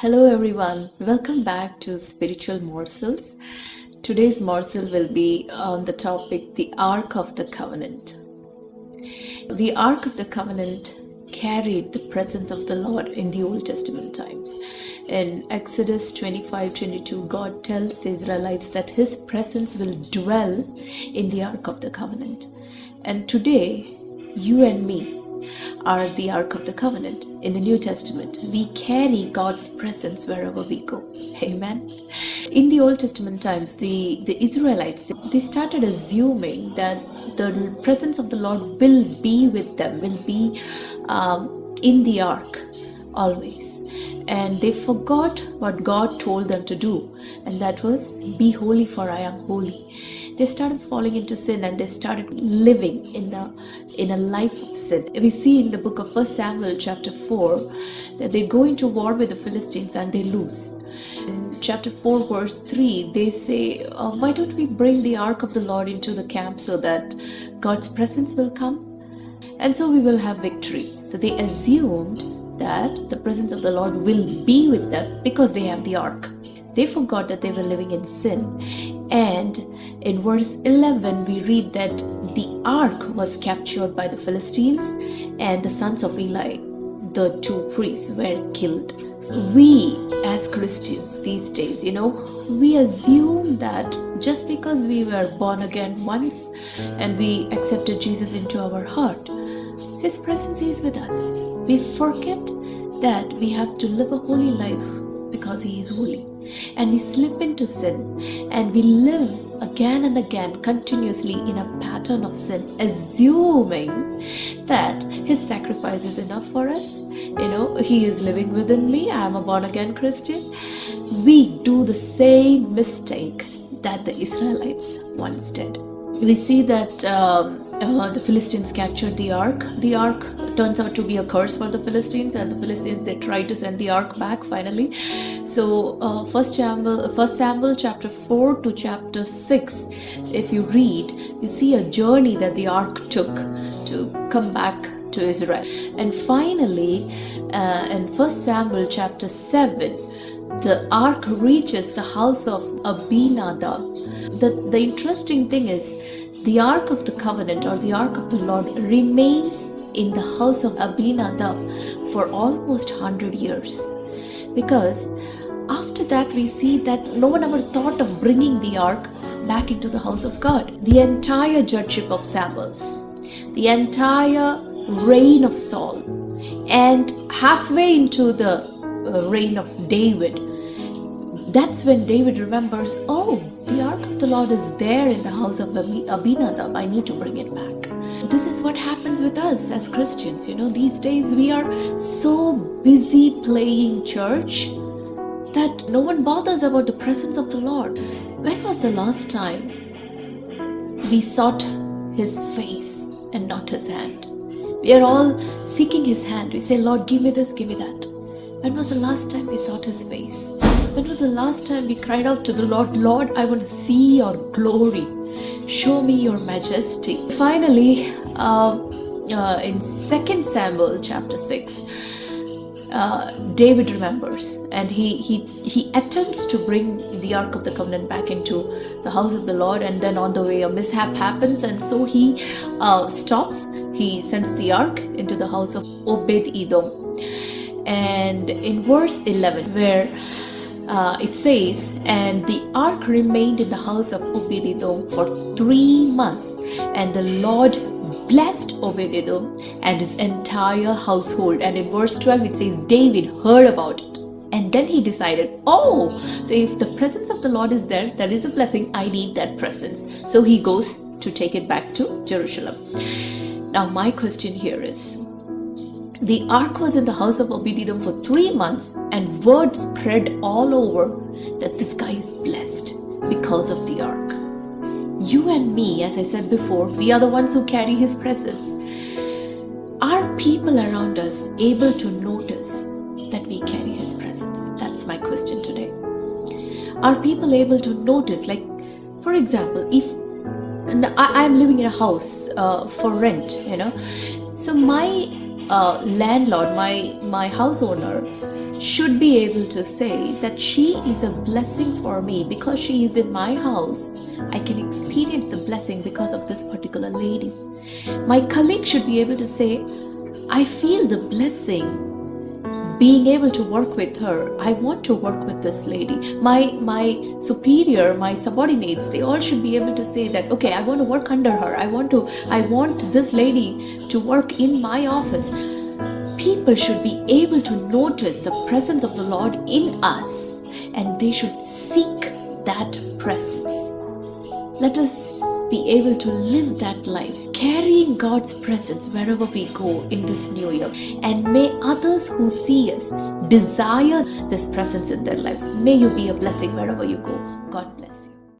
Hello everyone, welcome back to Spiritual Morsels. Today's morsel will be on the topic the Ark of the Covenant. The Ark of the Covenant carried the presence of the Lord in the Old Testament times. In Exodus 25:22, God tells the Israelites that His presence will dwell in the Ark of the Covenant. And today, you and me are the Ark of the Covenant. In the New Testament, we carry God's presence wherever we go. Amen. In the Old Testament times, the Israelites, they started assuming that the presence of the Lord will be with them, will be in the ark always. And they forgot what God told them to do, and that was, be holy for I am holy. They started falling into sin and they started living in a life of sin. We see in the book of 1 Samuel chapter 4 that they go into war with the Philistines and they lose. In chapter 4 verse 3 they say, why don't we bring the ark of the Lord into the camp so that God's presence will come and so we will have victory. So they assumed that the presence of the Lord will be with them because they have the ark. They forgot that they were living in sin. And in verse 11 we read that the ark was captured by the Philistines and the sons of Eli, the two priests, were killed. We as Christians these days, we assume that just because we were born again once and we accepted Jesus into our heart, His presence is with us. We forget that we have to live a holy life because He is holy. And we slip into sin and we live again and again continuously in a pattern of sin, assuming that His sacrifice is enough for us. He is living within me. I am a born again Christian. We do the same mistake that the Israelites once did. We see that the Philistines captured the ark. The ark turns out to be a curse for the Philistines, and the Philistines, they try to send the ark back finally. So 1 Samuel chapter 4 to chapter 6, if you read, you see a journey that the ark took to come back to Israel. And finally, in 1 Samuel chapter 7, the ark reaches the house of Abinadab. The interesting thing is, the Ark of the Covenant or the Ark of the Lord remains in the house of Abinadab for almost 100 years. Because after that we see that no one ever thought of bringing the Ark back into the house of God. The entire judgeship of Samuel, the entire reign of Saul, and halfway into the reign of David, that's when David remembers, the Ark of the Lord is there in the house of Abinadab. I need to bring it back. This is what happens with us as Christians. These days we are so busy playing church that no one bothers about the presence of the Lord. When was the last time we sought His face and not His hand? We are all seeking His hand. We say, Lord, give me this, give me that. When was the last time we sought His face? When was the last time we cried out to the Lord, Lord, I want to see your glory. Show me your majesty. Finally, in 2 Samuel chapter 6, David remembers and he attempts to bring the Ark of the Covenant back into the house of the Lord, and then on the way a mishap happens, and so he stops. He sends the Ark into the house of Obed-Edom. And in verse 11, where it says, and the ark remained in the house of Obed-Edom for 3 months, and the Lord blessed Obed-Edom and his entire household. And in verse 12 it says, David heard about it, and then he decided, so if the presence of the Lord is there, there is a blessing, I need that presence. So he goes to take it back to Jerusalem. Now my question here is, the ark was in the house of Obed-Edom for 3 months, and word spread all over that this guy is blessed because of the ark. You and me, as I said before, we are the ones who carry His presence. Are people around us able to notice that we carry His presence? That's my question today. Are people able to notice, like, for example, if I'm living in a house for rent, so my landlord, my house owner, should be able to say that she is a blessing for me because she is in my house. I can experience the blessing because of this particular lady. My colleague should be able to say, I feel the blessing being able to work with her. I want to work with this lady. My superior, my subordinates, they all should be able to say that, okay, I want to work under her. I want this lady to work in my office. People should be able to notice the presence of the Lord in us, and they should seek that presence. Let us be able to live that life, carrying God's presence wherever we go in this new year. And may others who see us desire this presence in their lives. May you be a blessing wherever you go.